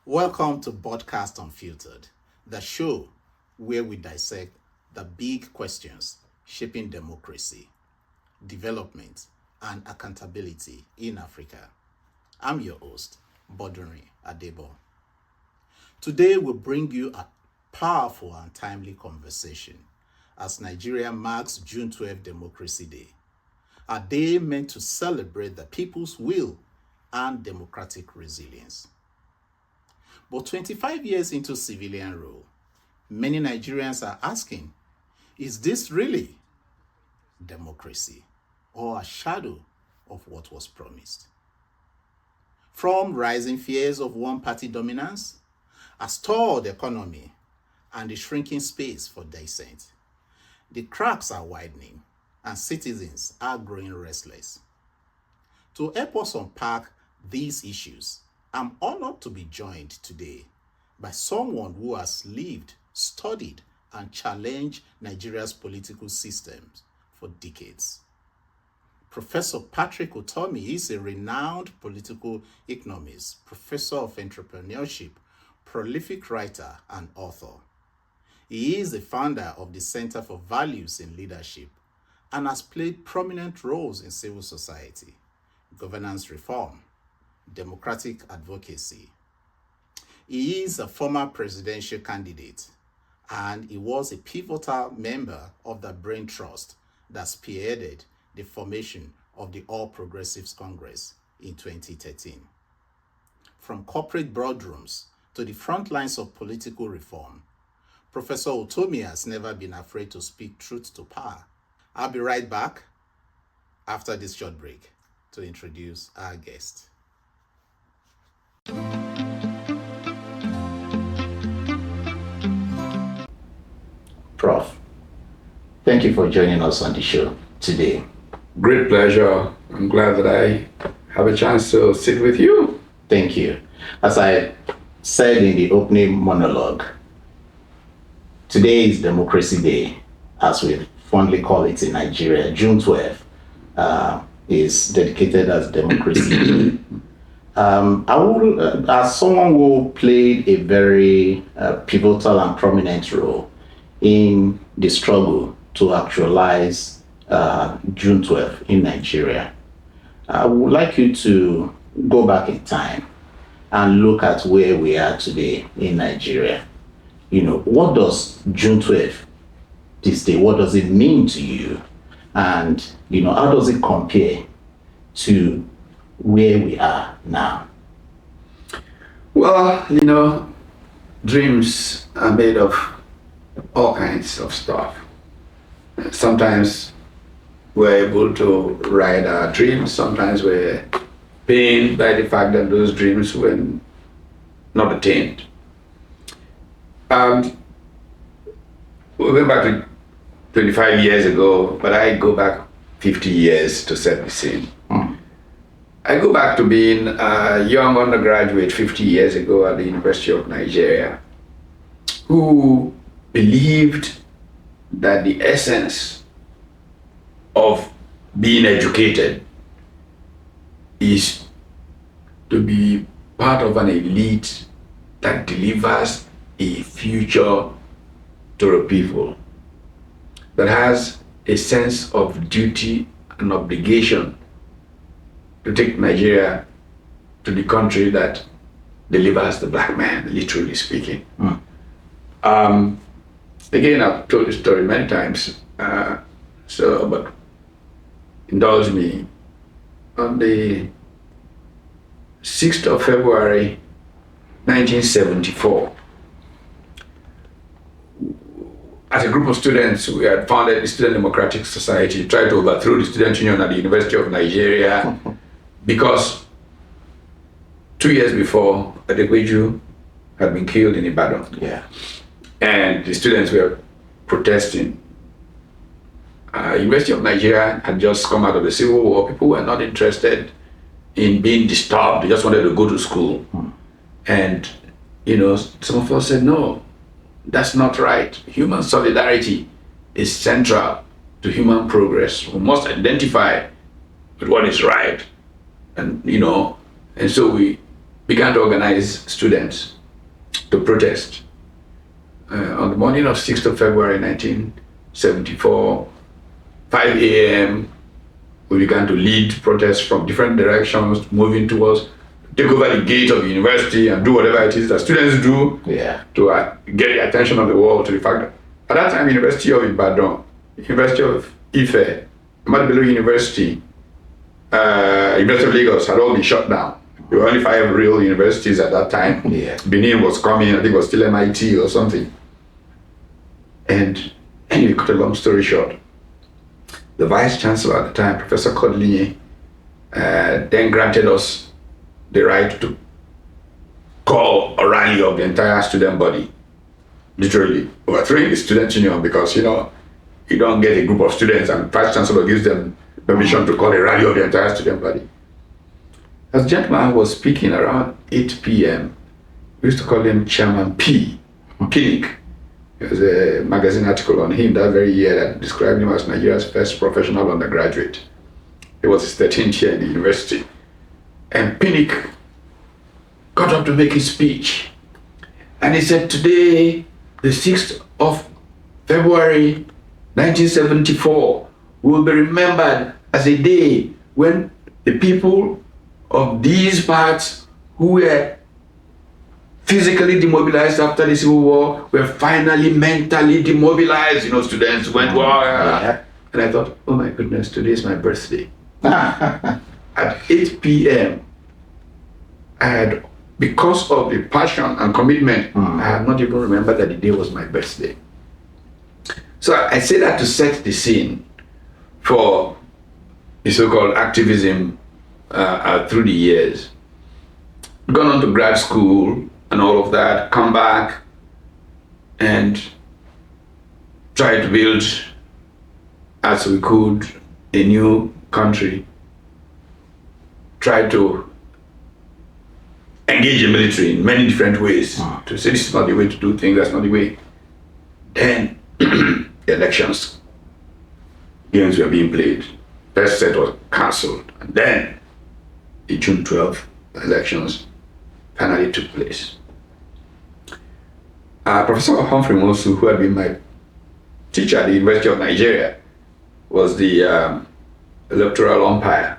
Welcome to Podcast Unfiltered, the show where we dissect the big questions shaping democracy, development, and accountability in Africa. I'm your host, Bodunri Adebo. Today we bring you a powerful and timely conversation as Nigeria marks June 12 Democracy Day, a day meant to celebrate the people's will and democratic resilience. But 25 years into civilian rule, many Nigerians are asking, is this really democracy or a shadow of what was promised? From rising fears of one-party dominance, a stalled economy, and the shrinking space for dissent, the cracks are widening and citizens are growing restless. To help us unpack these issues, I'm honored to be joined today by someone who has lived, studied, and challenged Nigeria's political systems for decades. Professor Patrick Utomi is a renowned political economist, professor of entrepreneurship, prolific writer, and author. He is the founder of the Center for Values in Leadership and has played prominent roles in civil society, governance reform, democratic advocacy. He is a former presidential candidate and he was a pivotal member of the Brain Trust that spearheaded the formation of the All Progressives Congress in 2013. From corporate boardrooms to the front lines of political reform, Professor Utomi has never been afraid to speak truth to power. I'll be right back after this short break to introduce our guest. Prof, thank you for joining us on the show today. Great pleasure. I'm glad that I have a chance to sit with you. Thank you. As I said in the opening monologue, today is Democracy Day, as we fondly call it in Nigeria. June 12th is dedicated as Democracy Day. I will, as someone who played a very pivotal and prominent role in the struggle to actualize June 12th in Nigeria, I would like you to go back in time and look at where we are today in Nigeria. What does June 12th, this day, what does it mean to you? And, how does it compare to where we are now? Well, dreams are made of all kinds of stuff. Sometimes we're able to ride our dreams. Sometimes we're pained by the fact that those dreams were not attained. We'll go back to 25 years ago, but I go back 50 years to set the scene. I go back to being a young undergraduate 50 years ago at the University of Nigeria, who believed that the essence of being educated is to be part of an elite that delivers a future to the people, that has a sense of duty and obligation to take Nigeria to the country that delivers the black man, literally speaking. Again, I've told this story many times, but indulge me. On the 6th of February, 1974, as a group of students, we had founded the Student Democratic Society, tried to overthrow the Student Union at the University of Nigeria, because 2 years before, Adekweju had been killed in Ibadan. Yeah. And the students were protesting. University of Nigeria had just come out of the Civil War. People were not interested in being disturbed. They just wanted to go to school. And, some of us said, no, that's not right. Human solidarity is central to human progress. We must identify with what is right. And so we began to organize students to protest. On the morning of 6th of February 1974, 5 a.m., we began to lead protests from different directions, moving towards, take over the gate of the university and do whatever it is that students do to get the attention of the world to the fact that at that time, University of Ibadan, University of Ife, Madibelo University, University of Lagos had all been shut down. There were only 5 real universities at that time. Benin was coming, I think it was still MIT or something. And anyway, cut a long story short, the Vice Chancellor at the time, Professor Codlinye, then granted us the right to call a rally of the entire student body, literally overthrowing the student union, because you don't get a group of students and Vice Chancellor gives them permission to call a rally of the entire student body. As the gentleman was speaking around 8 p.m., we used to call him Chairman P. Pinnick. There was a magazine article on him that very year that described him as Nigeria's first professional undergraduate. It was his 13th year in the university. And Pinnick got up to make his speech. And he said, today, the 6th of February 1974, will be remembered as a day when the people of these parts who were physically demobilized after the Civil War were finally mentally demobilized. Students went, and I thought, oh my goodness, today is my birthday. At 8 p.m., I had, because of the passion and commitment, I had not even remembered that the day was my birthday. So I say that to set the scene for the so-called activism through the years. Gone on to grad school and all of that, come back and try to build, as we could, a new country. Try to engage the military in many different ways to say this is not the way to do things, that's not the way. Then the elections, games were being played. First set was cancelled, and then the June 12th elections finally took place. Professor Humphrey Mosu, who had been my teacher at the University of Nigeria, was the electoral umpire.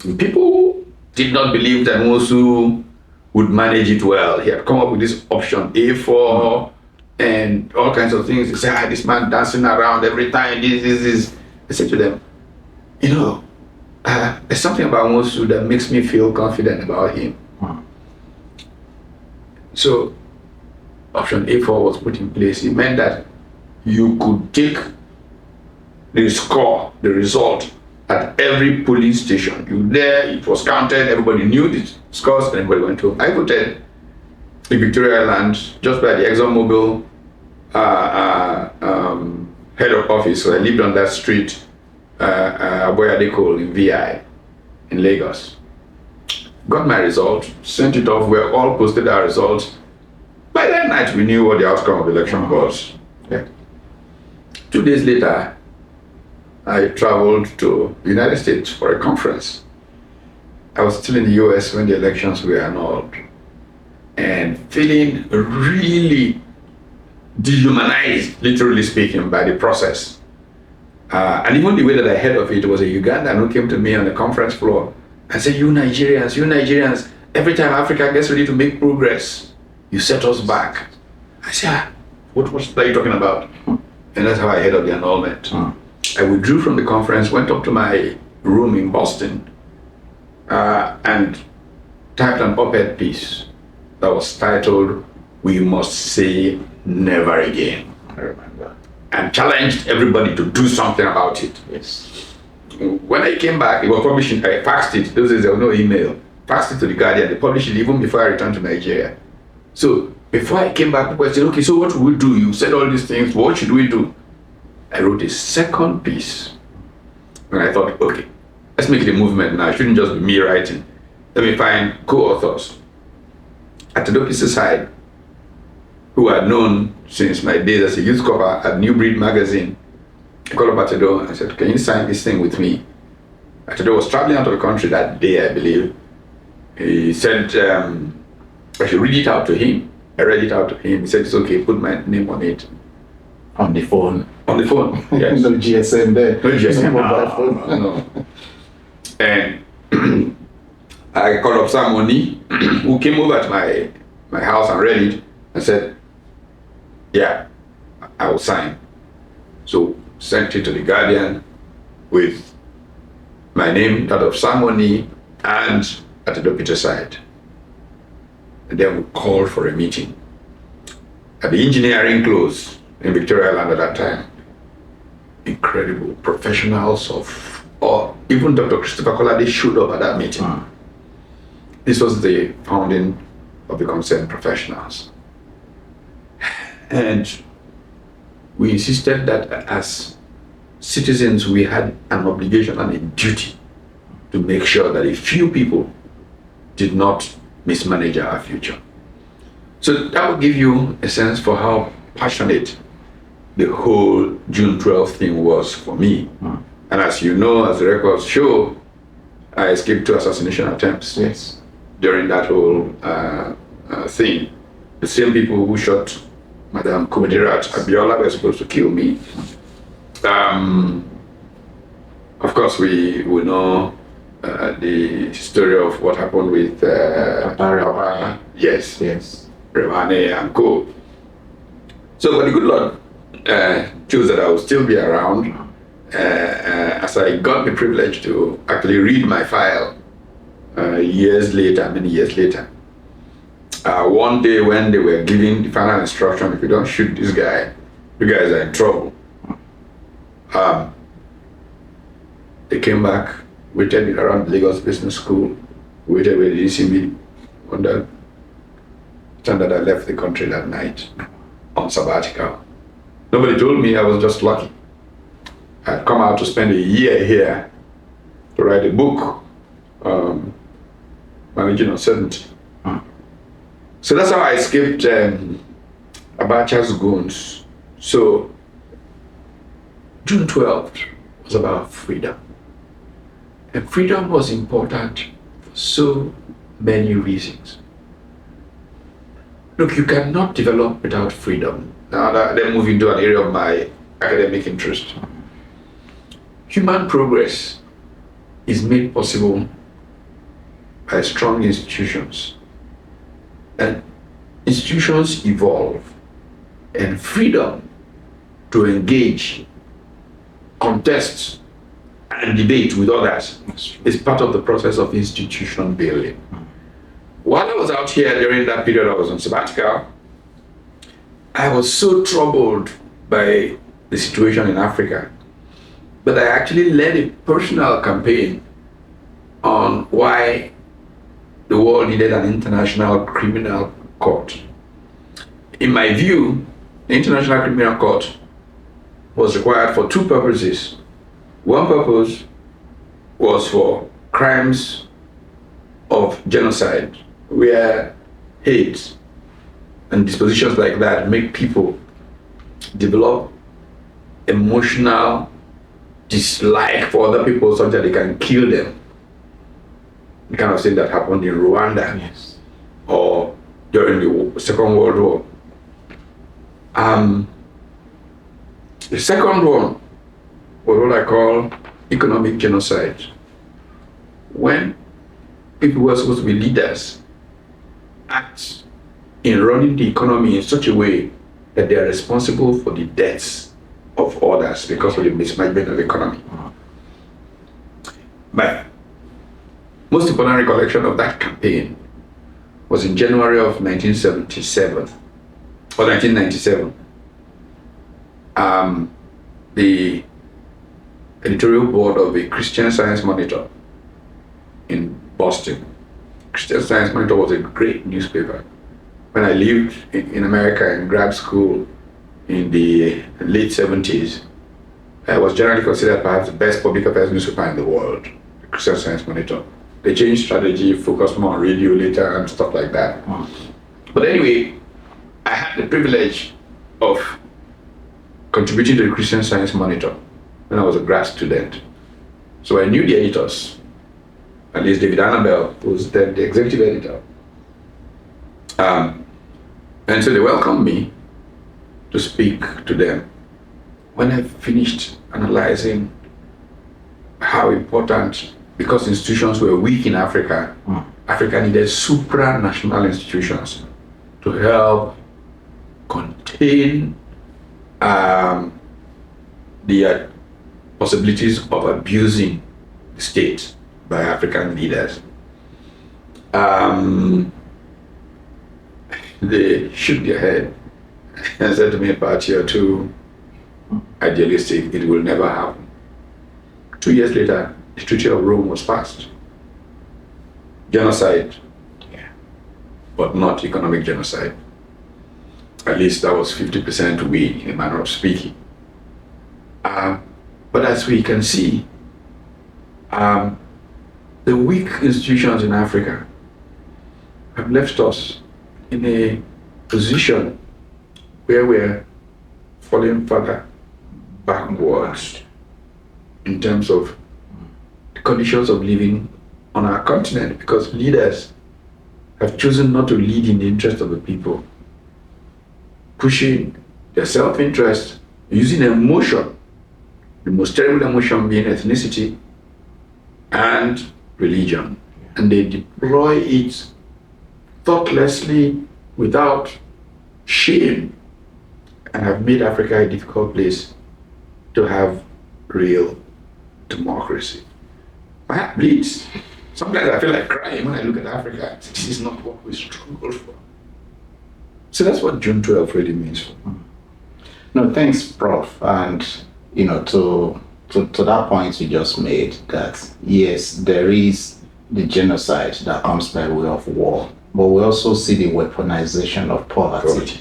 And people did not believe that Mosu would manage it well. He had come up with this option A4 and all kinds of things. He said, this man dancing around every time, this. I said to them, there's something about Mosu that makes me feel confident about him. So option A4 was put in place. It meant that you could take the score, the result, at every polling station. You were there, it was counted, everybody knew the scores, and everybody went home. I voted in Victoria Island, just by the ExxonMobil head of office. So I lived on that street, Aboyadeko in VI, in Lagos. Got my result, sent it off, we all posted our results. By that night, we knew what the outcome of the election was. 2 days later, I traveled to the United States for a conference. I was still in the US when the elections were annulled, and feeling really dehumanized, literally speaking, by the process. And even the way that I heard of it was a Ugandan who came to me on the conference floor and said, you Nigerians, every time Africa gets ready to make progress, you set us back. I said, what are you talking about? And that's how I heard of the annulment. I withdrew from the conference, went up to my room in Boston, and typed an op-ed piece that was titled, "We Must Say Never Again." I remember. And challenged everybody to do something about it. Yes. When I came back, it was published, I faxed it. Those days there was no email. Faxed it to the Guardian. They published it even before I returned to Nigeria. So before I came back, people said, okay, so what will we do? You said all these things, what should we do? I wrote a second piece. And I thought, okay, let's make it a movement now. It shouldn't just be me writing. Let me find co-authors. Atadoki Sisai, who I had known since my days as a youth cover at New Breed magazine. I called up Atado and I said, can you sign this thing with me? Atado was traveling out of the country that day, I believe. He said, I should read it out to him. I read it out to him. He said, it's okay, put my name on it. On the phone. On the phone, yes. No GSM there. No GSM, No mobile phone. no. And I called up somebody who came over to my house and read it and said, yeah, I will sign. So sent it to the Guardian with my name, that of Samoni, and at the deputy side. And then we called for a meeting at the engineering close in Victoria Land at that time. Incredible professionals or even Dr. Christopher Collade showed up at that meeting. This was the founding of the concerned professionals. And we insisted that as citizens, we had an obligation and a duty to make sure that a few people did not mismanage our future. So that will give you a sense for how passionate the whole June 12th thing was for me. And as you know, as the records show, I escaped 2 assassination attempts during that whole thing. The same people who shot Madam Kudirat Abiola were supposed to kill me. Of course, we know the story of what happened with Papa. Yes, Rewane and co. So, but the good Lord chose that I would still be around as I got the privilege to actually read my file many years later. One day when they were giving the final instruction, if you don't shoot this guy, you guys are in trouble. They came back, waited around the Lagos Business School, waited where they didn't see me. Wondered, turned out I left the country that night on sabbatical. Nobody told me, I was just lucky. I'd come out to spend a year here to write a book, Managing Uncertainty. So that's how I escaped Abacha's goons. So June 12th was about freedom. And freedom was important for so many reasons. Look, you cannot develop without freedom. Now, then move into an area of my academic interest. Human progress is made possible by strong institutions. And institutions evolve, and freedom to engage, contest, and debate with others is part of the process of institution building. While I was out here during that period I was on sabbatical, I was so troubled by the situation in Africa, but I actually led a personal campaign on why the world needed an international criminal court. In my view, the International Criminal Court was required for 2 purposes. One purpose was for crimes of genocide, where hate and dispositions like that make people develop emotional dislike for other people such that they can kill them. The kind of thing that happened in Rwanda or during the Second World War. The second one was what I call economic genocide. When people who are supposed to be leaders act in running the economy in such a way that they are responsible for the deaths of others because of the mismanagement of the economy. My most important recollection of that campaign was in January of 1977 or 1997. The editorial board of a Christian Science Monitor in Boston. Christian Science Monitor was a great newspaper. When I lived in America in grad school in the late 70s, it was generally considered perhaps the best public affairs newspaper in the world, the Christian Science Monitor. They changed strategy, focused more on radio later and stuff like that. But anyway, I had the privilege of contributing to the Christian Science Monitor when I was a grad student. So I knew the editors, at least David Annabelle, who was then the executive editor. And so they welcomed me to speak to them. When I finished analyzing how important, because institutions were weak in Africa, Africa needed supranational institutions to help contain the possibilities of abusing the state by African leaders. They shook their head and said to me, "But you're too idealistic, it will never happen." 2 years later, the Treaty of Rome was passed. Genocide, but not economic genocide. At least that was 50% we, in a manner of speaking. But as we can see, the weak institutions in Africa have left us in a position where we're falling further backwards in terms of the conditions of living on our continent, because leaders have chosen not to lead in the interest of the people, pushing their self-interest, using emotion, the most terrible emotion being ethnicity and religion, and they deploy it thoughtlessly without shame, and have made Africa a difficult place to have real democracy. My heart bleeds. Sometimes I feel like crying when I look at Africa. This is not what we struggled for. So that's what June 12 really means for me. No, thanks, Prof. And to that point you just made, that yes, there is the genocide that comes by way of war, but we also see the weaponization of poverty.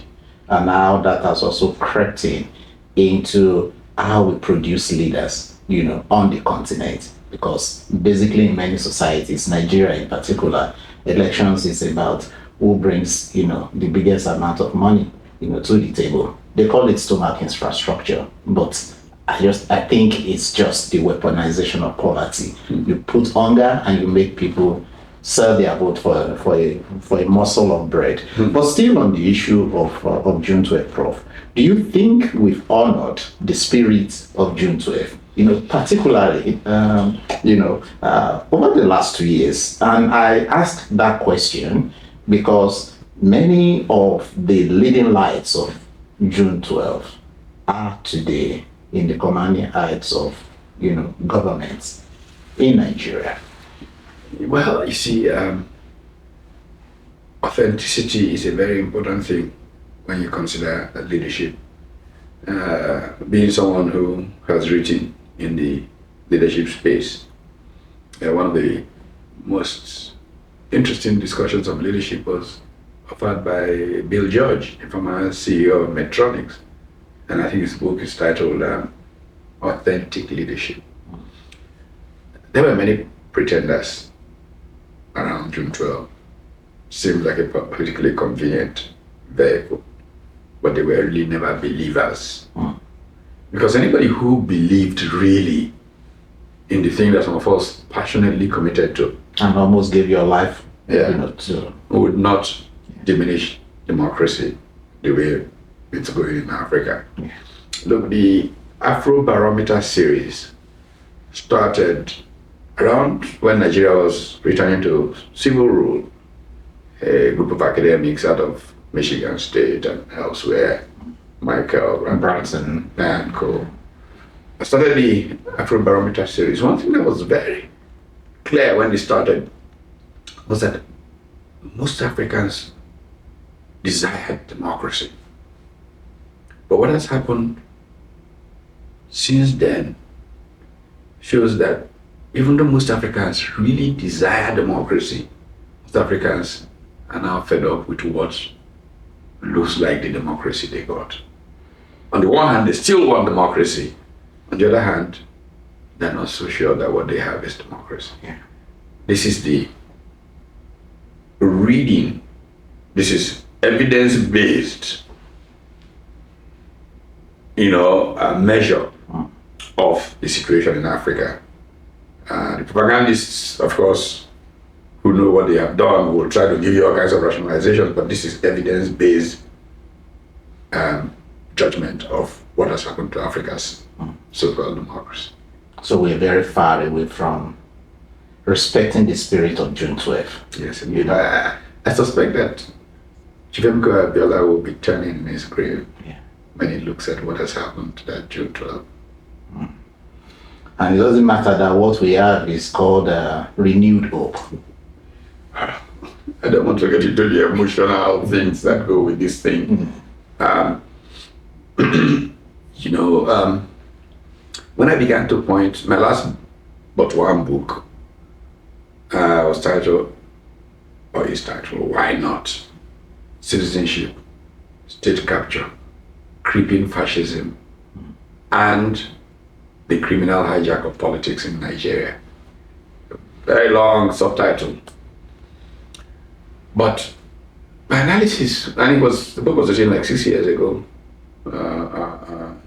And how that has also crept into how we produce leaders, on the continent. Because basically in many societies, Nigeria in particular, elections is about who brings, the biggest amount of money, to the table. They call it stomach infrastructure, but I think it's just the weaponization of poverty. You put hunger and you make people sell their vote for a morsel of bread. But still on the issue of June 12th, Prof, do you think we've honored the spirit of June 12th? Particularly, over the last 2 years. And I asked that question because many of the leading lights of June 12th are today in the commanding heights of, governments in Nigeria. Well, you see, authenticity is a very important thing when you consider leadership. Being someone who has written in the leadership space, one of the most interesting discussions of leadership was offered by Bill George, the former CEO of Medtronic. And I think his book is titled Authentic Leadership. There were many pretenders around June 12. Seemed like a politically convenient vehicle, but they were really never believers. Because anybody who believed really in the thing that some of us passionately committed to, and almost gave your life, would not diminish democracy the way it's going in Africa. Look, the Afrobarometer series started around when Nigeria was returning to civil rule. A group of academics out of Michigan State and elsewhere, Michael Branson and co, started the Afrobarometer series. One thing that was very clear when they started was that most Africans desired democracy. But what has happened since then shows that even though most Africans really desire democracy, most Africans are now fed up with what looks like the democracy they got. On the one hand, they still want democracy. On the other hand, they're not so sure that what they have is democracy. This is the reading. This is evidence-based, a measure of the situation in Africa. The propagandists, of course, who know what they have done will try to give you all kinds of rationalizations, but this is evidence-based judgment of what has happened to Africa's so-called democracy. So we're very far away from respecting the spirit of June 12th. Yes, I suspect that Chifemko Abiola will be turning in his grave when he looks at what has happened to that June 12th. And it doesn't matter that what we have is called renewed hope. I don't want to get into the emotional things that go with this thing. When I began to point, my last but one book was titled, Why Not? Citizenship, State Capture, Creeping Fascism, and the Criminal Hijack of Politics in Nigeria. Very long subtitle. But my analysis, and the book was written like 6 years ago,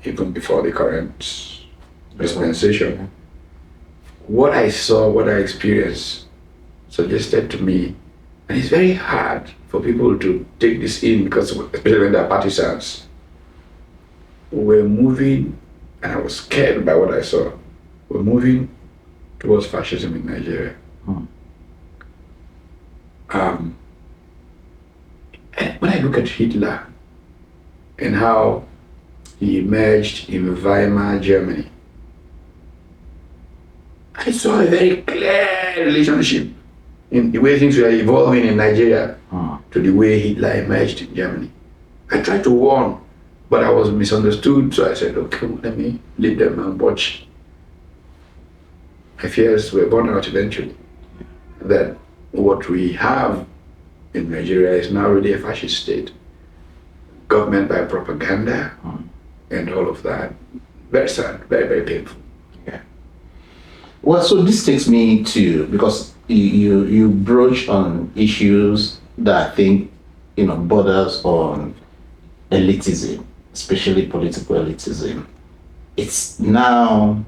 even before the current dispensation. What I saw, what I experienced, suggested to me, and it's very hard for people to take this in because, especially when they're partisans, we're moving, and I was scared by what I saw, we're moving towards fascism in Nigeria. And when I look at Hitler and how he emerged in Weimar, Germany, I saw a very clear relationship in the way things were evolving in Nigeria to the way Hitler emerged in Germany. I tried to warn, but I was misunderstood, so I said, okay, let me leave them and watch. My fears were borne out eventually, that what we have in Nigeria is now really a fascist state. Government by propaganda and all of that. Very sad, very, very painful. Yeah. Well, so this takes me to, because you broach on issues that I think, borders on elitism, especially political elitism. It's now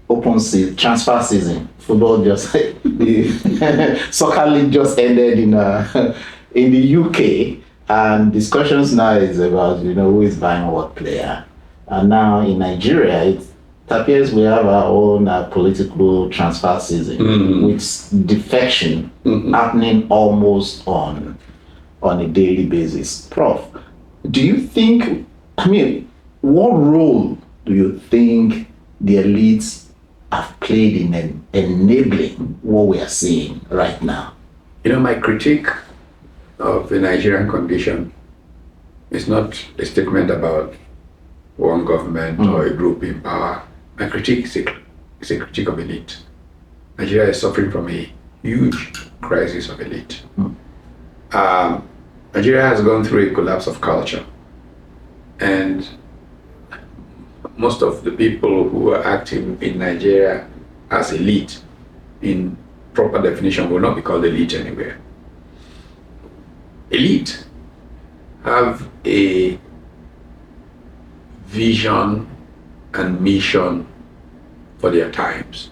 open season, transfer season. Football just the soccer league just ended in the UK, and discussions now is about who is buying what player. And now in Nigeria, it appears we have our own political transfer season with defection happening almost on a daily basis. Prof, do you think? What role do you think the elites have played in enabling what we are seeing right now? My critique of the Nigerian condition is not a statement about one government or a group in power. My critique is a critique of elite. Nigeria is suffering from a huge crisis of elite. Nigeria has gone through a collapse of culture, and most of the people who are active in Nigeria as elite, in proper definition, will not be called elite anywhere. Elite have a vision and mission for their times.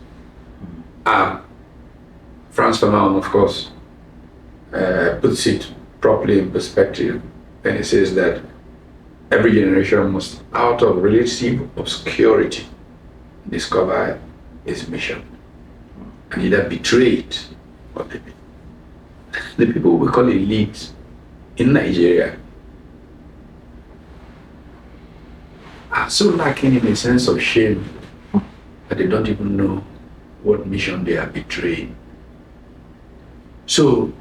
Frantz Fanon, of course, puts it properly in perspective, and he says that every generation must, out of relative obscurity, discover its mission and either betray it or the people we call elite in Nigeria are so lacking in a sense of shame that they don't even know what mission they are betraying. So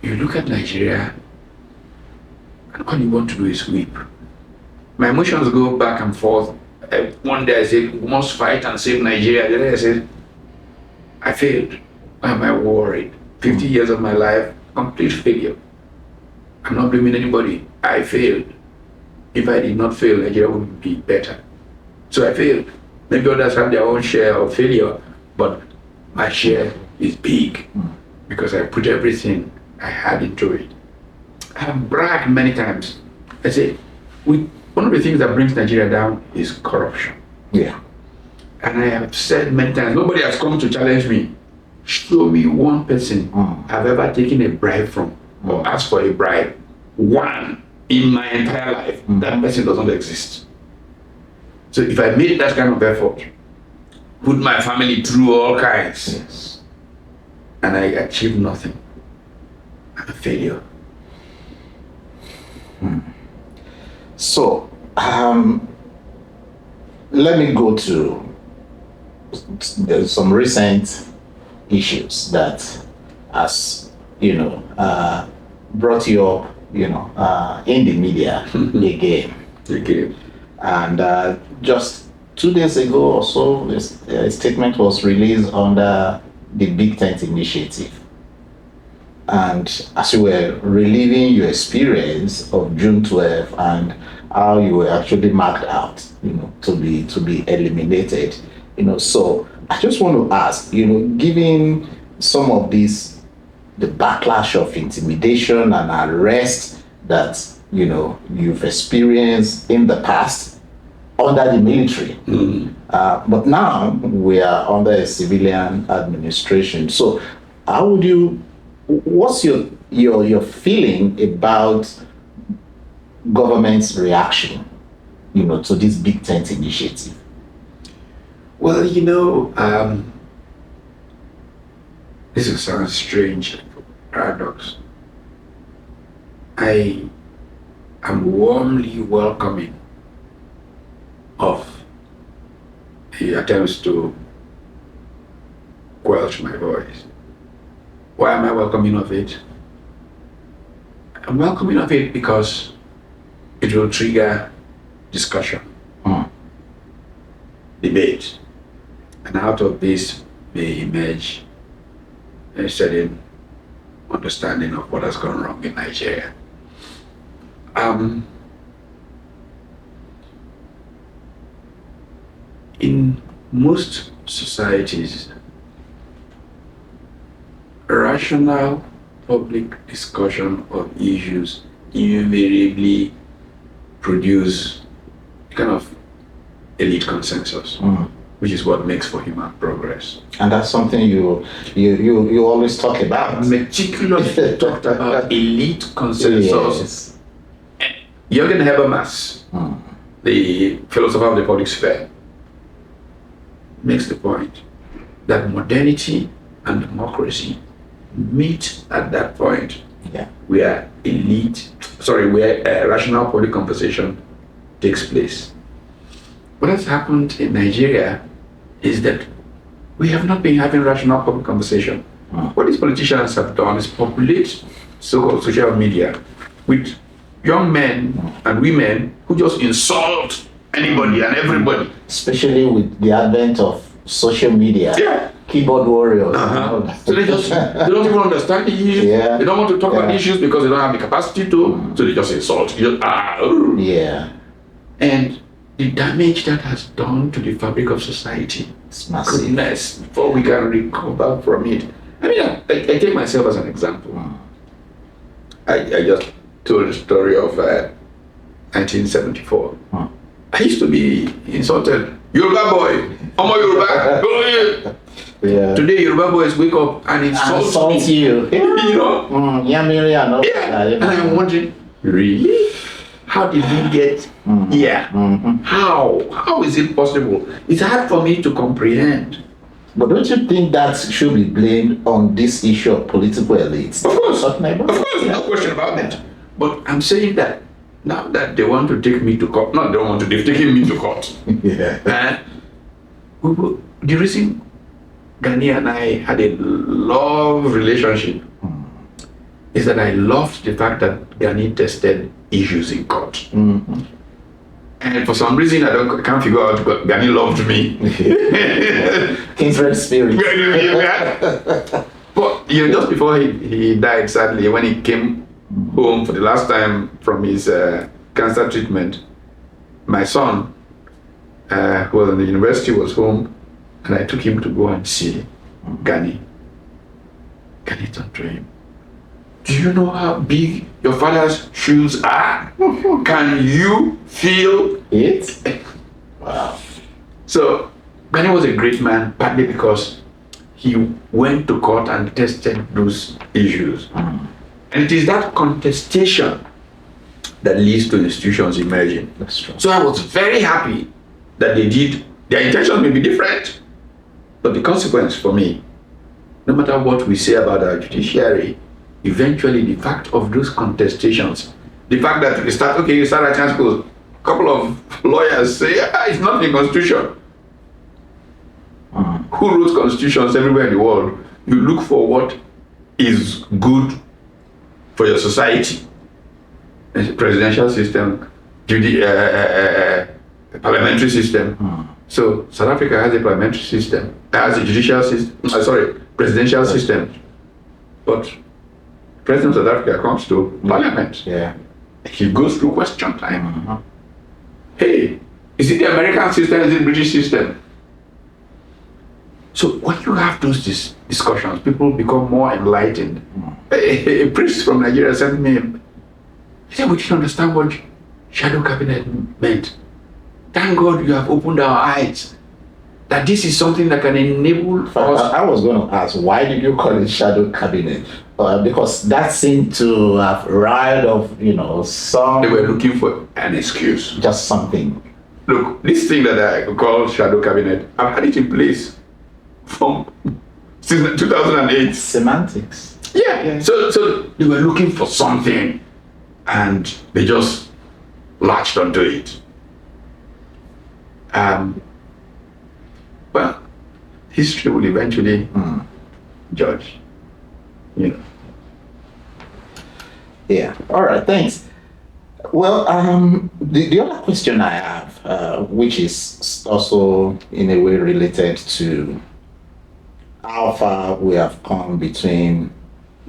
you look at Nigeria and all you want to do is weep. My emotions go back and forth. One day I say, we must fight and save Nigeria. The other day I said, I failed. Why am I worried? 50 years of my life, complete failure. I'm not blaming anybody. I failed. If I did not fail, Nigeria would be better. So I failed. Maybe others have their own share of failure, but my share is big because I put everything I had into it. I have bragged many times. I say, one of the things that brings Nigeria down is corruption. Yeah. And I have said many times, nobody has come to challenge me. Show me one person I've ever taken a bribe from or asked for a bribe. One. in my entire life, that person doesn't exist. So if I made that kind of effort, put my family through all kinds, and I achieve nothing, I'm a failure. So, let me go to some recent issues that has, brought you up, in the media again. And just 2 days ago or so, a statement was released under the Big Tent Initiative. And as you were reliving your experience of June 12th and how you were actually marked out, to be eliminated, so I just want to ask, given some of these, the backlash of intimidation and arrest that, you've experienced in the past under the military, but now we are under a civilian administration. So how would you, what's your feeling about government's reaction, to this Big Tent Initiative? Well, this will sound strange, paradox. I am warmly welcoming of the attempts to quelch my voice. Why am I welcoming of it? I'm welcoming of it because it will trigger discussion, debate, and out of this may emerge a certain understanding of what has gone wrong in Nigeria. In most societies, rational public discussion of issues invariably produce kind of elite consensus, which is what makes for human progress. And that's something you always talk about. Meticulously talked about elite consensus. Yes. Jürgen Habermas, the philosopher of the public sphere, makes the point that modernity and democracy meet at that point where rational public conversation takes place. What has happened in Nigeria is that we have not been having rational public conversation. What these politicians have done is populate so-called social media with young men and women who just insult anybody and everybody. Especially with the advent of social media. Keyboard warriors. So they don't even understand the issues. They don't want to talk about issues because they don't have the capacity to. So they just insult. And the damage that has done to the fabric of society, it's massive. Goodness, before we can recover from it. I mean, I take myself as an example. I just told the story of 1974. I used to be insulted. Yoruba boy, Omo Yoruba. Today Yoruba boys wake up and insult you. And I'm wondering, really? How did we get here? How is it possible? It's hard for me to comprehend. But don't you think that should be blamed on this issue of political elites? Of course, no question about it. But I'm saying that now that they want to take me to court, they've taken me to court. The reason Gani and I had a love relationship is that I loved the fact that Gani tested issues in court. And for some reason, I can't figure out, but Gani loved me. Kindred spirit. But just before he died, sadly, when he came home for the last time from his cancer treatment, my son, who was in the university, was home, and I took him to go and see Gani. Gani turned to him, "Do you know how big your father's shoes are? Can you feel it?" Wow. So Gani was a great man, partly because he went to court and tested those issues. And it is that contestation that leads to institutions emerging. That's true. So I was very happy that they did. Their intention may be different, but the consequence for me, no matter what we say about our judiciary, eventually the fact of those contestations, the fact that you start writing schools, a couple of lawyers say, it's not in the constitution. Who wrote constitutions everywhere in the world? You look for what is good for your society. Presidential system, parliamentary system. So South Africa has a parliamentary system, has a judicial system, presidential system. But President of South Africa comes to parliament. Yeah. He goes through question time. Hey, is it the American system, is it the British system? So when you have those discussions, people become more enlightened. A priest from Nigeria sent me, he said, we didn't understand what shadow cabinet meant. Thank God you have opened our eyes that this is something that can enable us. I was going to ask, why did you call it shadow cabinet? Because that seemed to have riled of, some... They were looking for an excuse. Just something. Look, this thing that I call shadow cabinet, I've had it in place since 2008. Semantics. Yeah. So they were looking for something and they just latched onto it. Well, history will eventually judge, Yeah. All right. Thanks. Well, the other question I have, which is also in a way related to how far we have come between,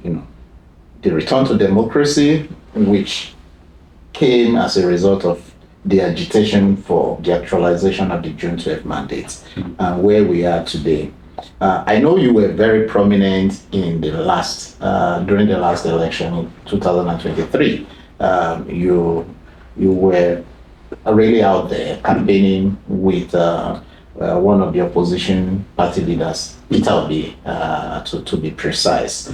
the return to democracy, which came as a result of the agitation for the actualization of the June 12 mandate, and where we are today. I know you were very prominent in the during the last election in 2023. You were really out there campaigning with one of the opposition party leaders, Peter Obi, to be precise.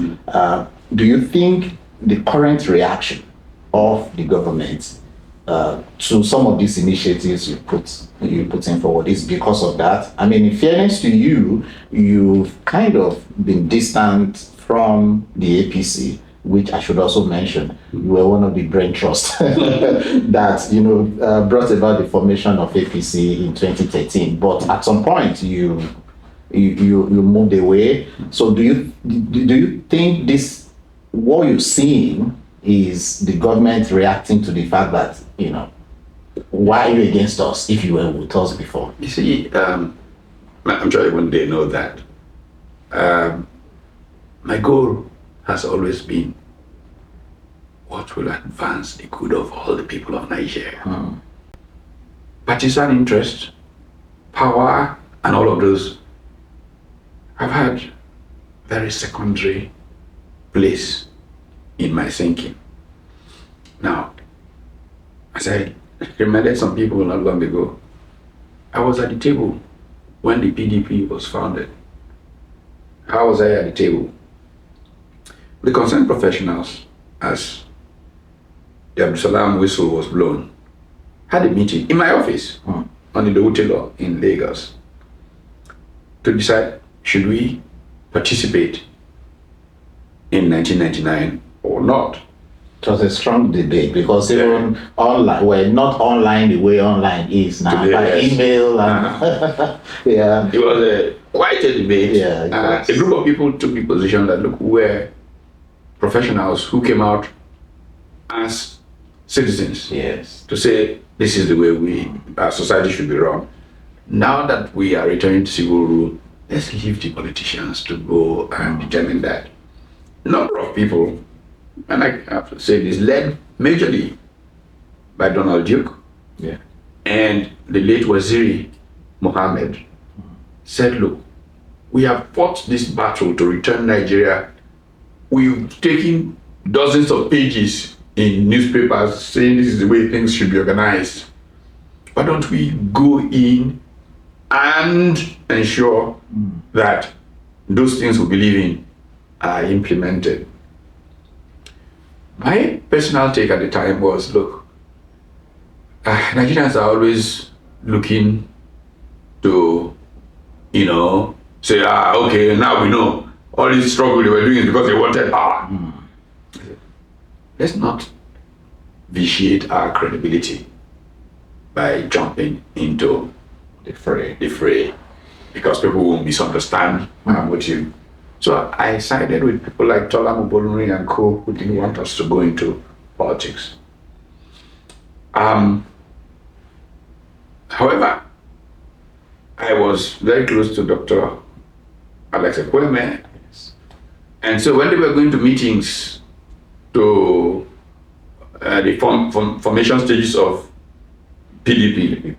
Do you think the current reaction of the government to some of these initiatives you put in forward is because of that? I mean, in fairness to you, you've kind of been distant from the APC, which I should also mention, you were one of the brain trusts that brought about the formation of APC in 2013. But at some point, you moved away. So do you think what you're seeing is the government reacting to the fact that, why are you against us if you were with us before? You see, I'm sure one day know that. My goal has always been what will advance the good of all the people of Nigeria. Partisan interest, power, and all of those have had very secondary place in my thinking. Now, as I reminded some people not long ago, I was at the table when the PDP was founded. How was I at the table? The concerned professionals, as the Abdulsalam whistle was blown, had a meeting in my office on the Hotel in Lagos to decide, should we participate in 1999 or not? It was a strong debate because even online, well, not online the way online is now, by email and yeah. It was quite a debate. Yeah, a group of people took the position that, look, we're professionals who came out as citizens to say this is the way our society should be run. Now that we are returning to civil rule, let's leave the politicians to go and determine that. A number of people, and I have to say this, led majorly by Donald Duke and the late Waziri Mohammed, said, look, we have fought this battle to return Nigeria. We've taken dozens of pages in newspapers saying this is the way things should be organized. Why don't we go in and ensure that those things we believe in are implemented? My personal take at the time was, look, Nigerians are always looking to, say, okay, now we know all this struggle they were doing is because they wanted power. Let's not vitiate our credibility by jumping into the fray, because people will misunderstand our motive. So I sided with people like Tola Mubolunri and co, who didn't want us to go into politics. However, I was very close to Dr. Alex Ekweme. And so when they were going to meetings to the formation stages of PDP,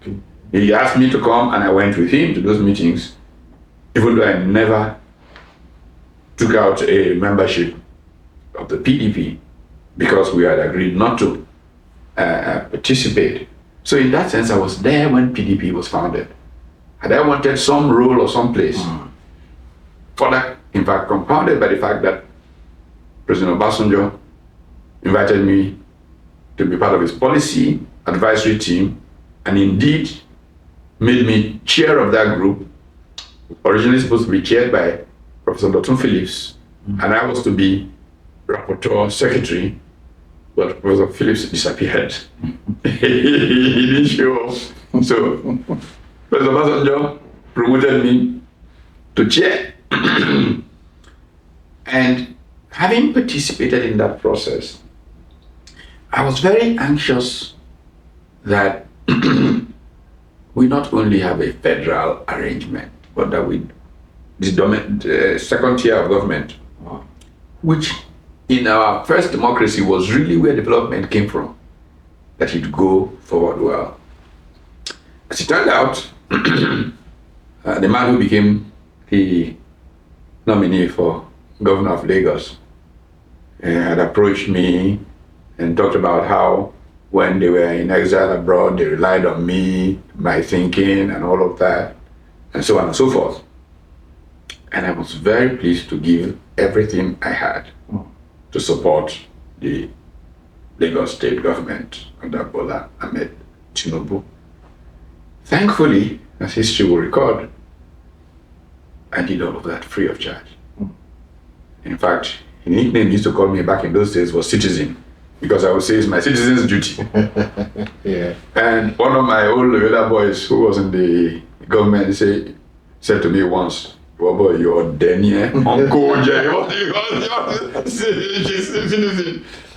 he asked me to come, and I went with him to those meetings, even though I never took out a membership of the PDP, because we had agreed not to participate. So in that sense, I was there when PDP was founded. Had I wanted some role or some place, further, in fact, compounded by the fact that President Obasanjo invited me to be part of his policy advisory team, and indeed made me chair of that group, originally supposed to be chaired by Professor Dotun Phillips, and I was to be rapporteur secretary, but Professor Phillips disappeared. He didn't show up. So Professor Obasanjo promoted me to chair. And having participated in that process, I was very anxious that we not only have a federal arrangement, but that the second tier of government, which in our first democracy was really where development came from, that it go forward well. As it turned out, the man who became the nominee for governor of Lagos had approached me and talked about how when they were in exile abroad, they relied on me, my thinking and all of that, and so on and so forth. And I was very pleased to give everything I had to support the Lagos state government under Bola Ahmed Tinubu. Thankfully, as history will record, I did all of that free of charge. In fact, the nickname he used to call me back in those days was Citizen, because I would say it's my citizen's duty. Yeah. And one of my old Loyola boys who was in the government said to me once, "Oh boy, you're Daniel, Uncle Jay."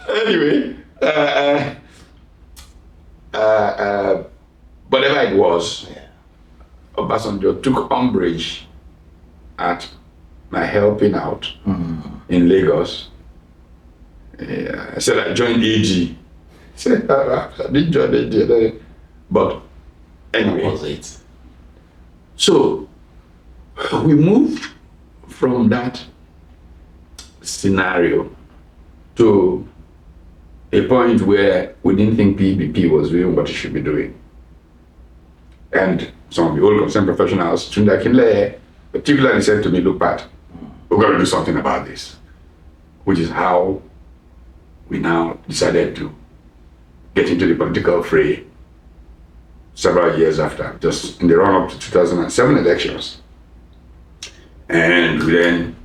Anyway, whatever it was, Obasanjo took umbrage at my helping out in Lagos. I said I joined AG. He said I didn't join AG, but anyway. That was it. So we moved from that scenario to a point where we didn't think PBP was doing what it should be doing. And some of the old concerned professionals, Tunda Kinle, particularly said to me, "Look, Pat, we've got to do something about this," which is how we now decided to get into the political fray several years after, just in the run-up to 2007 elections. And we then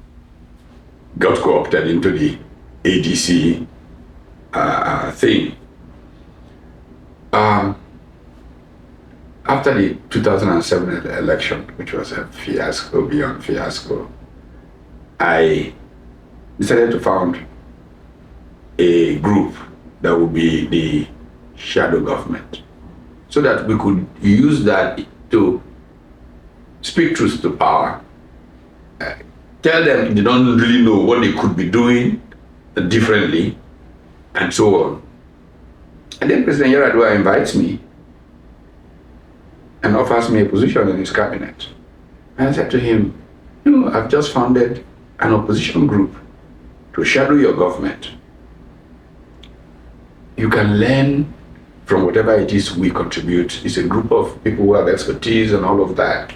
got co-opted into the ADC thing. After the 2007 election, which was a fiasco beyond fiasco, I decided to found a group that would be the shadow government, so that we could use that to speak truth to power, tell them they don't really know what they could be doing differently, and so on. And then President Yar'Adua invites me and offers me a position in his cabinet. And I said to him, I've just founded an opposition group to shadow your government. You can learn from whatever it is we contribute. It's a group of people who have expertise and all of that.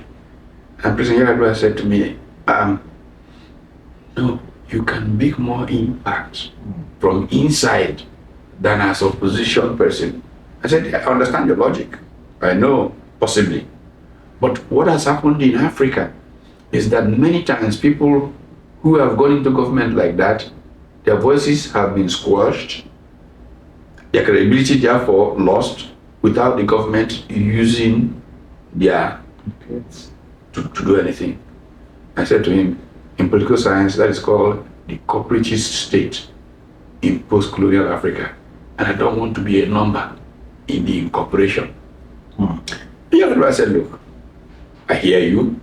And President Yar'Adua said to me, no, you can make more impact from inside than as opposition person I said, I understand your logic. I know, possibly. But what has happened in Africa is that many times people who have gone into government like that, their voices have been squashed, their credibility therefore lost, without the government using their to do anything. I said to him, in political science, that is called the corporatist state in post-colonial Africa. And I don't want to be a number in the incorporation. I said, look, I hear you,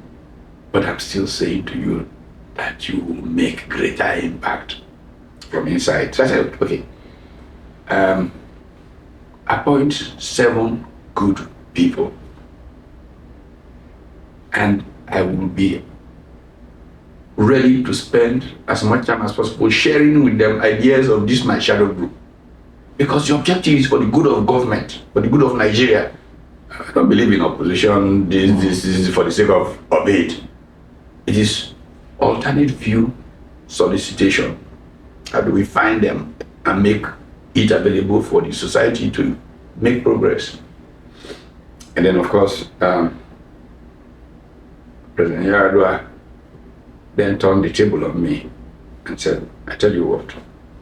but I'm still saying to you that you will make greater impact from inside. So I said, okay, appoint 7 good people, and I will be ready to spend as much time as possible sharing with them ideas of this my shadow group. Because the objective is for the good of government, for the good of Nigeria. I don't believe in opposition, this is for the sake of it. It is alternate view solicitation. How do we find them and make it available for the society to make progress? And then, of course, President Yaradua then turned the table on me and said, I tell you what,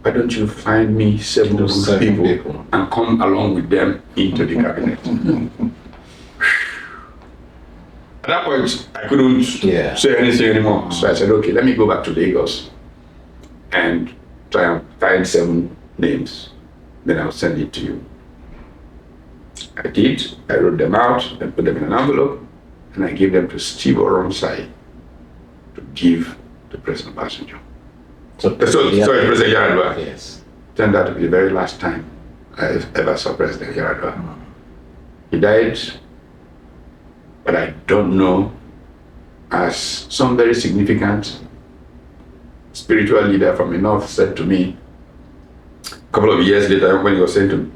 why don't you find me 7 good people and come along with them into the cabinet? At that point, I couldn't say anything anymore. So I said, okay, let me go back to Lagos and try and find 7 names. Then I'll send it to you. I did. I wrote them out and put them in an envelope, and I gave them to Steve Oronsai to give to President Obasanjo. Sorry, President Yaradua. Yes. Turned out to be the very last time I ever saw President Yaradua. He died, but I don't know, as some very significant spiritual leader from the north said to me a couple of years later when he was saying to me,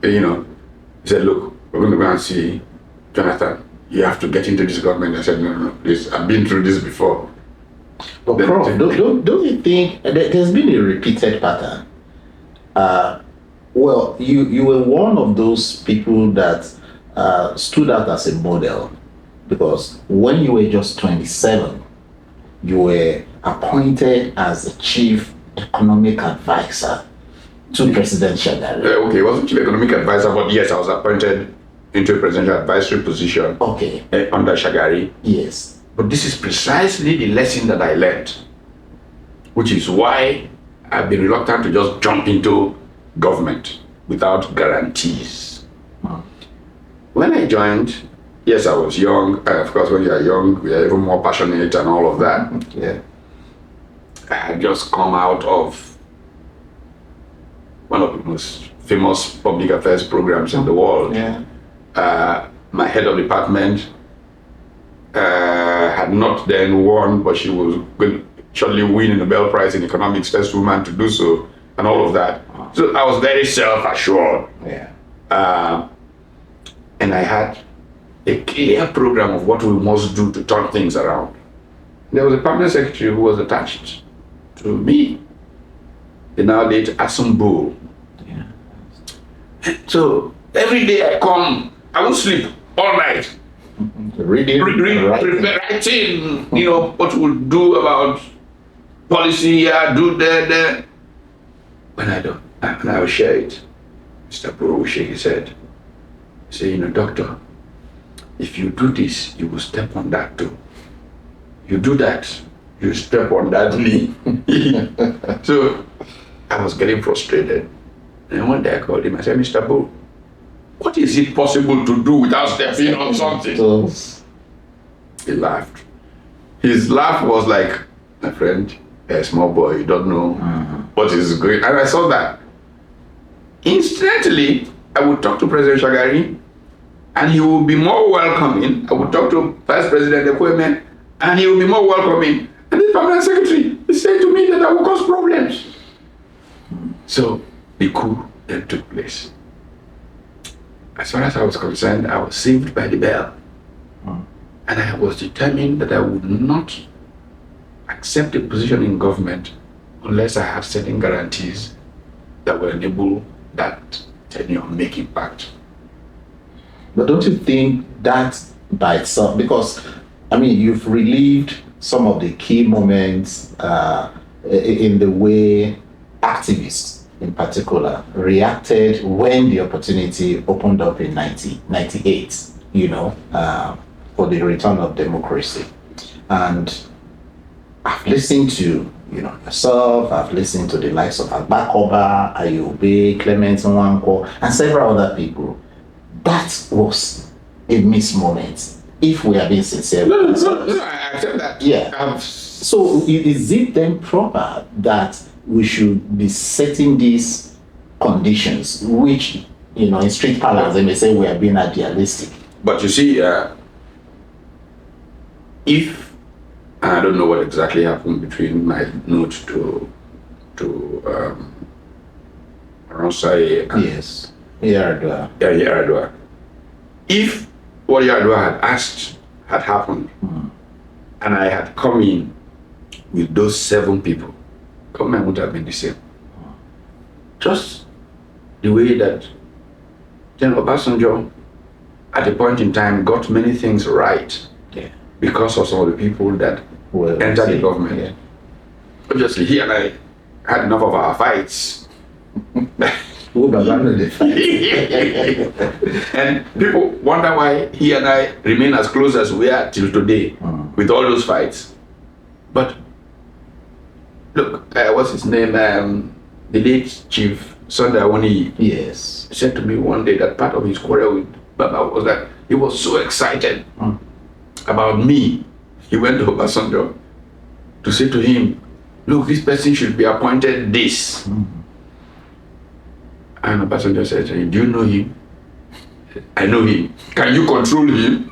he said, look, we're going to go and see Jonathan. You have to get into this government. I said, no, please, I've been through this before. But Prof, don't you think there's been a repeated pattern? Well, you were one of those people that stood out as a model, because when you were just 27, you were appointed as the chief economic advisor to President Shagari. Okay, it wasn't chief economic advisor, but yes, I was appointed into a presidential advisory position under Shagari. Yes. But this is precisely the lesson that I learned, which is why I've been reluctant to just jump into government without guarantees. When I joined, yes, I was young. Of course, when you are young, we are even more passionate and all of that. Yeah. I had just come out of one of the most famous public affairs programs in the world. Yeah. My head of department had not then won, but she was going to shortly win a Nobel Prize in economics, first woman to do so, and all of that. So I was very self-assured. Yeah. And I had a clear program of what we must do to turn things around. There was a permanent secretary who was attached to me, the now late Asumbo. Yeah. So every day I come, I won't sleep all night. Reading, writing, what we'll do about policy here, do there. When I will share it, Mr. Bro will shake his head. Say, doctor, if you do this, you will step on that too. You do that, you step on that knee. So I was getting frustrated. And one day I called him, I said, Mr. Bro, what is it possible to do without stepping on something? He laughed. His laugh was like, my friend, you're a small boy, you don't know what is going on. And I saw that. Instantly, I would talk to President Shagari, and he would be more welcoming. I would talk to Vice President Ekweme, and he would be more welcoming. And the permanent secretary, he said to me that I would cause problems. So the coup then took place. As far as I was concerned, I was saved by the bell. And I was determined that I would not accept a position in government unless I had certain guarantees that will enable that tenure make impact. But don't you think that by itself, because I mean, you've relived some of the key moments in the way activists, in particular, reacted when the opportunity opened up in 1998, for the return of democracy. And I've listened to, yourself, I've listened to the likes of Agbakoba, Ayobe, Clement Nwankwo, and several other people. That was a missed moment, if we are being sincere. No, I accept that. Yeah. So is it then proper that we should be setting these conditions, which, in street parlance, they may say we are being idealistic? But you see, if I don't know what exactly happened between my note to Ronsai and Yes, Yar'Adua. Yar'Adua. If what Yar'Adua had asked had happened, and I had come in with those 7 people, government would have been the same. Just the way that General Obasanjo, at a point in time, got many things right because of some of the people that entered the government. Yeah. Obviously, he and I had enough of our fights. And people wonder why he and I remain as close as we are till today with all those fights. But look, what's his name? The late Chief Sunday Awoni. Yes. Said to me one day that part of his quarrel with Baba was that he was so excited about me. He went to Obasanjo to say to him, look, this person should be appointed this. And Obasanjo said to him, do you know him? I know him. Can you control him?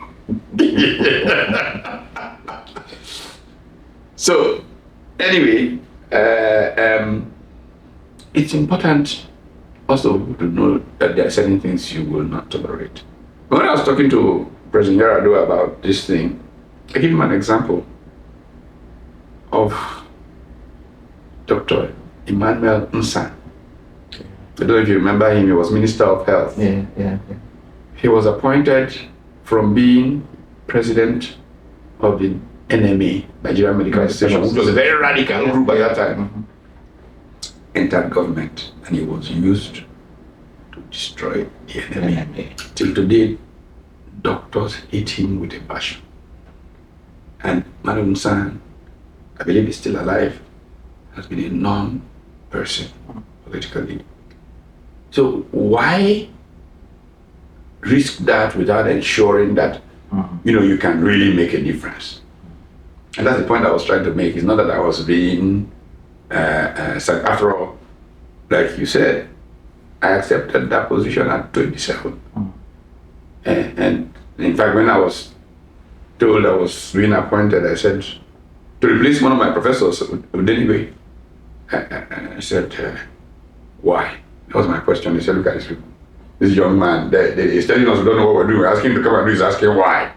So, anyway, it's important also to know that there are certain things you will not tolerate. When I was talking to President Yar'Adua about this thing, I give him an example of Dr. Emmanuel Nsan. I don't know if you remember him, he was Minister of Health. Yeah. He was appointed from being president of the NMA, Nigerian Medical Association, which was a very radical group at that time. Entered government, and he was used to destroy the NMA. Till today, doctors hate him with a passion. And Madam Nsan, I believe is still alive, has been a non-person politically. So why risk that without ensuring that you can really make a difference? And that's the point I was trying to make. It's not that I was being after all, like you said, I accepted that position at 27. And in fact, when I was told I was being appointed, I said, to replace one of my professors, Udeniwe, I said, why? That was my question. He said, look at this people. This young man, he's telling us we don't know what we're doing. We're asking him to come and do, he's asking why.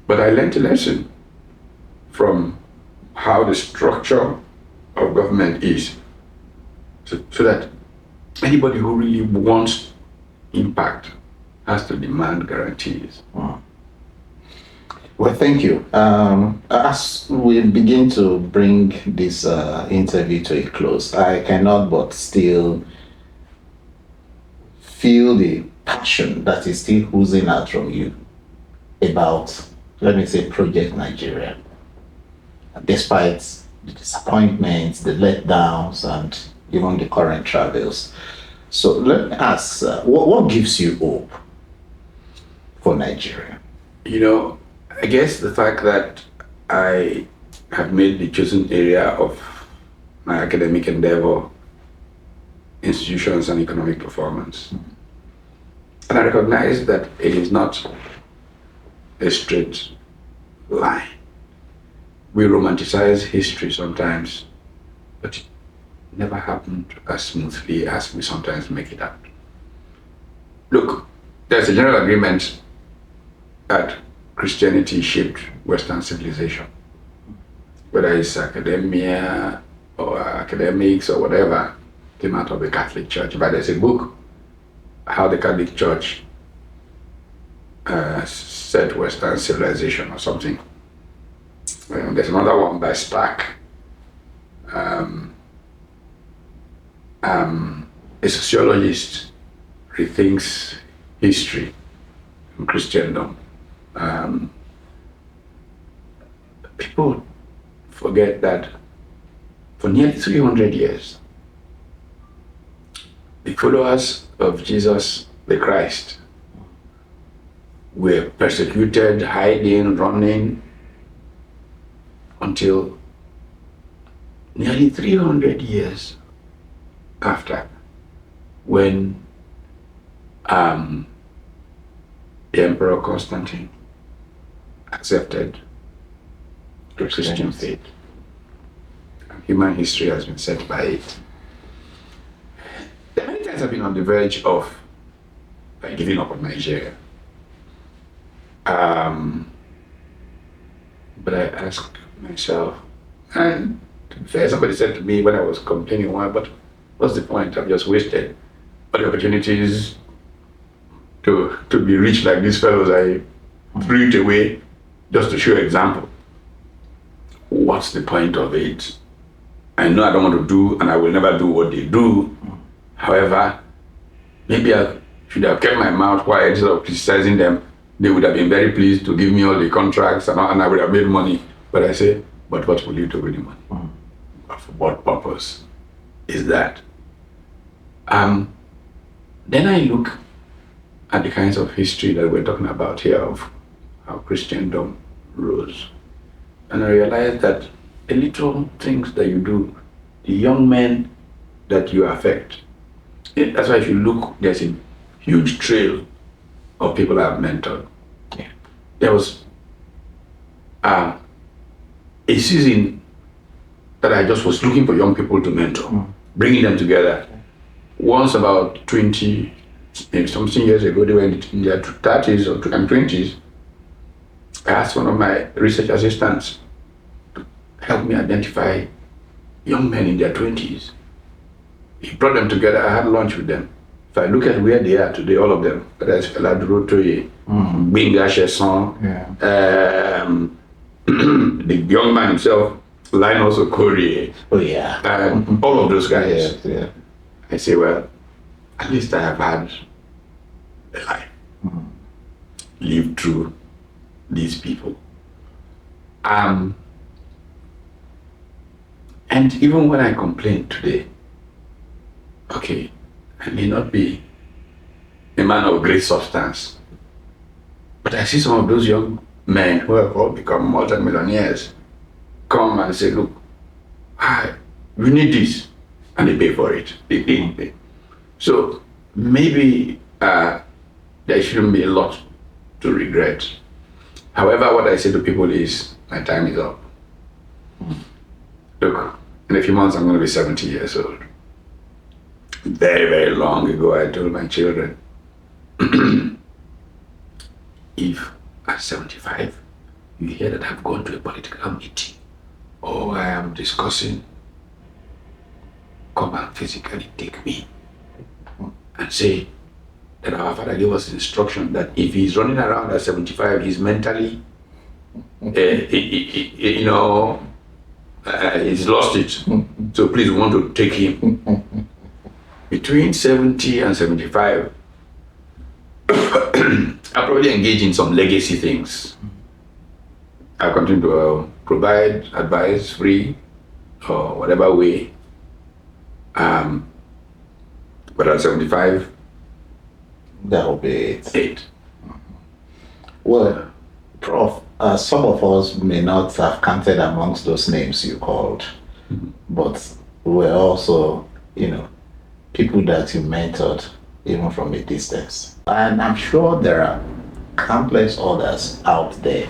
But I learned a lesson from how the structure of government is, so that anybody who really wants impact has to demand guarantees. Well, thank you. As we begin to bring this interview to a close, I cannot but still feel the passion that is still oozing out from you about, let me say, Project Nigeria. Despite the disappointments, the letdowns, and even the current travels. So let me ask, what gives you hope for Nigeria? I guess the fact that I have made the chosen area of my academic endeavor institutions and economic performance. And I recognize that it is not a straight line. We romanticize history sometimes, but it never happened as smoothly as we sometimes make it out. Look, there's a general agreement that Christianity shaped Western civilization. Whether it's academia or academics or whatever, came out of the Catholic Church. But there's a book how the Catholic Church set Western civilization or something. There's another one by Stark. A sociologist rethinks history and Christendom. People forget that for nearly 300 years, the followers of Jesus the Christ were persecuted, hiding, running, until nearly 300 years after, when the Emperor Constantine accepted the Christian faith. Human history has been set by it. There are many times I've been on the verge of giving up on Nigeria. But I ask myself, and to be fair, somebody said to me when I was complaining, but what's the point? I've just wasted all the opportunities to be rich like these fellows. I threw it away just to show example. What's the point of it? I know I don't want to do, and I will never do what they do. However, maybe I should have kept my mouth quiet instead of criticizing them. They would have been very pleased to give me all the contracts, and I would have made money. But I say, but what will you do with the money? For what purpose is that? Then I look at the kinds of history that we're talking about here of how Christendom rose. And I realize that the little things that you do, the young men that you affect, that's why if you look, there's a huge trail of people I've mentored. Yeah. There was a season that I just was looking for young people to mentor, bringing them together. Once about 20, maybe something years ago, they were in their 30s and 20s. I asked one of my research assistants to help me identify young men in their 20s. He brought them together. I had lunch with them. If I look at where they are today, all of them, whether it's Eladuro Toye, Benga Sheson, the young man himself, Linus Okorie, all of those guys. Yeah. I say, well, at least I have had a life, lived through these people. And even when I complain today, okay, I may not be a man of great substance, but I see some of those young men who have all become multi-millionaires come and say, look, we need this, and they pay for it. They pay. So maybe there shouldn't be a lot to regret. However, what I say to people is, my time is up. Look, in a few months I'm going to be 70 years old. Very, very long ago, I told my children, if at 75, you hear that I've gone to a political meeting, or I am discussing, come and physically take me and say that our father gave us instruction that if he's running around at 75, he's mentally, he's lost it. So please, we want to take him. Between 70 and 75, I'll probably engage in some legacy things. I'll continue to provide advice free or whatever way. But at 75, that'll be it. Well, Prof, some of us may not have counted amongst those names you called, but we're also, people that you mentored even from a distance. And I'm sure there are countless others out there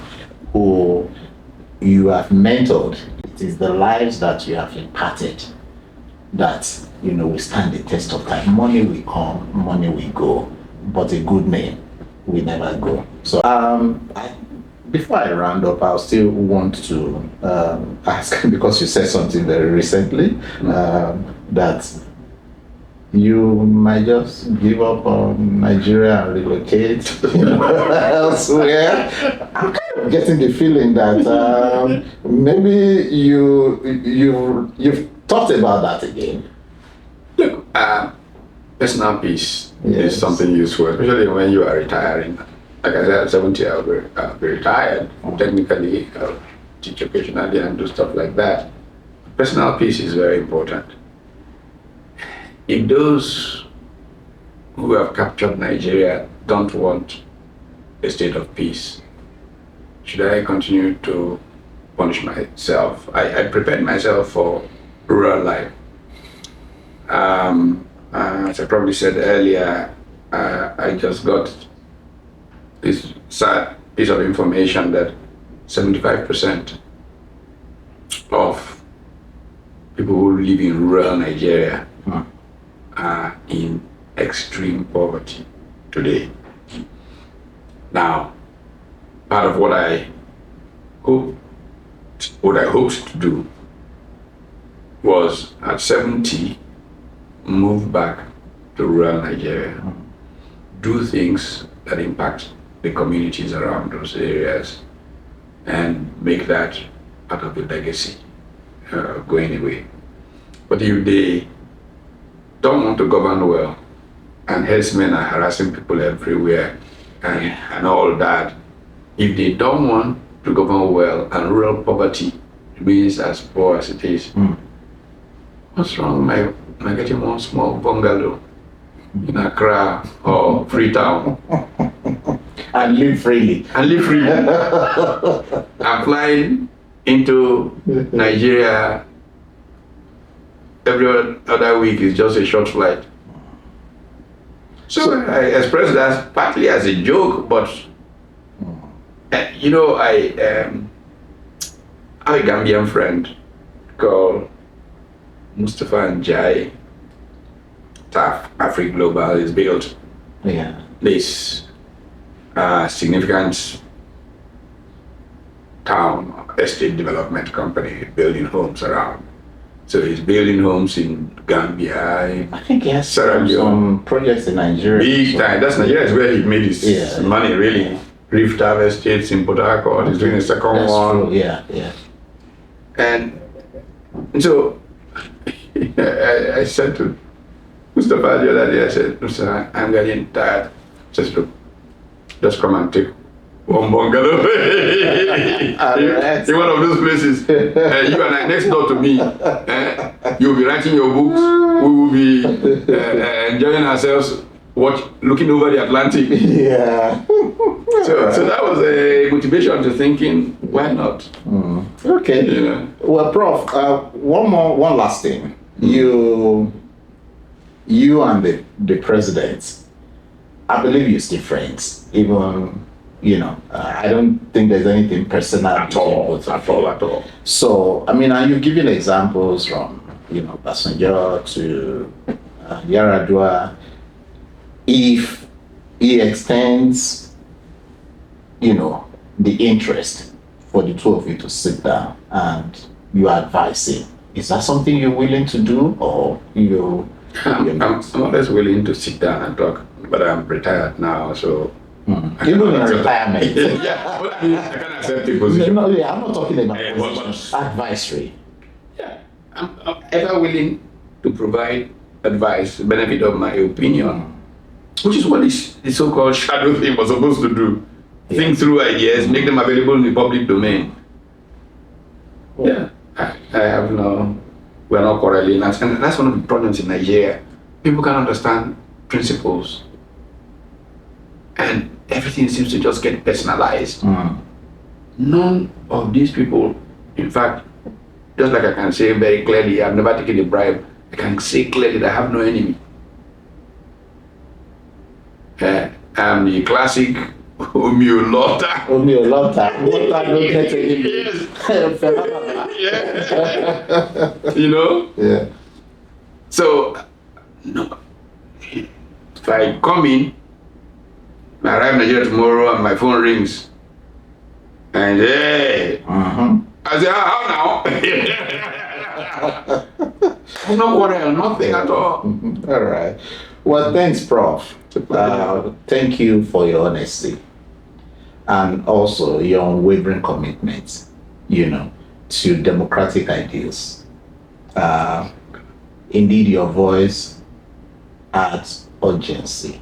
who you have mentored. It is the lives that you have imparted that, will stand the test of time. Money will come, money will go, but a good name will never go. So before I round up, I still want to ask, because you said something very recently, that you might just give up on Nigeria and relocate elsewhere. I'm kind of getting the feeling that maybe you've thought about that again. Look, personal peace Yes. is something useful, especially when you are retiring. Like I said, at 70, I'll be retired. Technically, I'll teach occasionally and do stuff like that. Personal peace is very important. If those who have captured Nigeria don't want a state of peace, should I continue to punish myself? I prepared myself for rural life. As I probably said earlier, I just got this sad piece of information that 75% of people who live in rural Nigeria are in extreme poverty today. Now, part of what I hoped to do was at 70 move back to rural Nigeria, do things that impact the communities around those areas, and make that part of the legacy going away. But if they don't want to govern well, and herdsmen are harassing people everywhere, and all that, if they don't want to govern well and rural poverty remains as poor as it is, what's wrong with my getting one small bungalow in Accra or Freetown? And live freely. I'm flying into Nigeria every other week is just a short flight. So I expressed that partly as a joke, but I have a Gambian friend called Mustafa Njai. TAF, Afri Global, is built this significant town estate development company building homes around. So he's building homes in Gambia. I think he has Sierra Leone. some projects in Nigeria. Big time. That's Nigeria is where he made his money, really. Yeah. Rift Harvest Estates in Port Harcourt. He's doing a second That's one. true. Yeah. And so I said to Mustafa the other day, I said, Mustafa, I'm getting tired. Just look, just come and take one bungalow in one of those places. You and I next door to me. You'll be writing your books. We will be enjoying ourselves, looking over the Atlantic. Yeah. So that was a motivation to thinking, why not? Okay. Yeah. Well, Prof, one last thing. You and the president, I believe you're still friends. Even, I don't think there's anything personal At all. So, and you've given examples from, Basanjo to Yaradua. If he extends, the interest for the two of you to sit down and you advise him, is that something you're willing to do, or I'm always willing to sit down and talk, but I'm retired now, so. Even in retirement. Yeah, but I can't accept the position. I'm not talking about position. Advisory. Yeah, I'm ever willing to provide advice, benefit of my opinion, which is what the so-called shadow thing was supposed to do. Think through ideas, make them available in the public domain. Yeah, we're not quarreling. And that's one of the problems in Nigeria. People can't understand principles. And everything seems to just get personalized. None of these people, in fact, just like I can say very clearly, I've never taken a bribe, I can say clearly that I have no enemy. I'm the classic Omiolota. Water don't get any. Yes. Yeah. So, no. If I come in, I arrive in Nigeria tomorrow and my phone rings. And hey, I say, how now? No quarrel, nothing at all. All right. Well, thanks, Prof. Thank you for your honesty and also your unwavering commitment, to democratic ideals. Indeed, your voice adds urgency,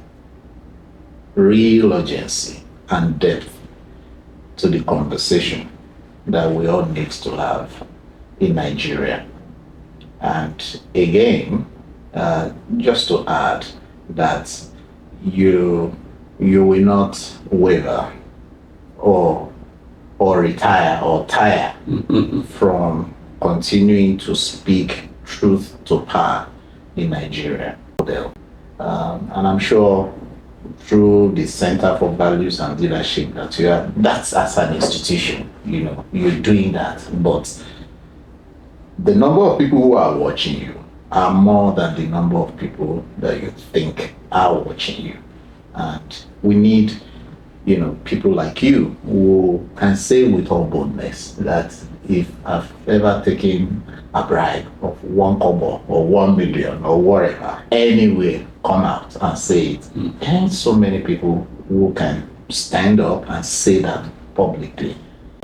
real urgency, and depth to the conversation that we all need to have in Nigeria. And again, just to add that you will not waver or retire or tire from continuing to speak truth to power in Nigeria. And I'm sure through the Center for Values and Leadership that you are, that's as an institution, you're doing that. But the number of people who are watching you are more than the number of people that you think are watching you. And we need, people like you who can say with all boldness that if I've ever taken a bribe of 1 kobo or 1 million or whatever, anyway, come out and say it. And so many people who can stand up and say that publicly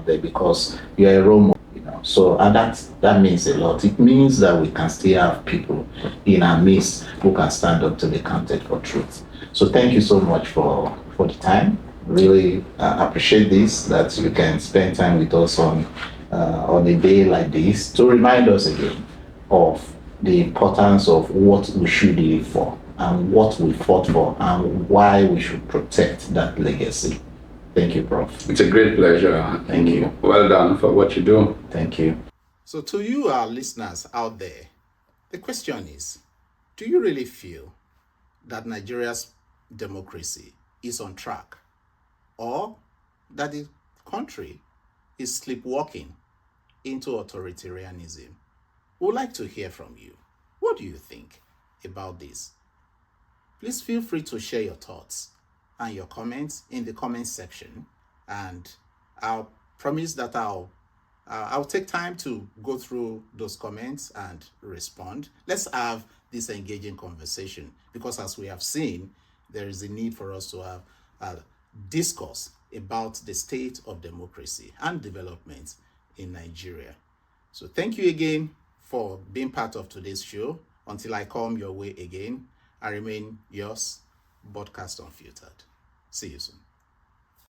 because you're a role model. So, and that means a lot. It means that we can still have people in our midst who can stand up to be counted for truth. So thank you so much for the time. Really appreciate this, that you can spend time with us on a day like this to remind us again of the importance of what we should live for and what we fought for and why we should protect that legacy. Thank you, Prof. It's a great pleasure. Thank you. Well done for what you do. Thank you. So to you, our listeners out there, the question is, do you really feel that Nigeria's democracy is on track, or that the country is sleepwalking into authoritarianism? We'd like to hear from you. What do you think about this? Please feel free to share your thoughts and your comments in the comment section, and I'll promise that I'll take time to go through those comments and respond. Let's have this engaging conversation, because as we have seen, there is a need for us to have a discourse about the state of democracy and development in Nigeria. So thank you again for being part of today's show. Until I come your way again, I remain yours, Podcast Unfiltered. See you soon.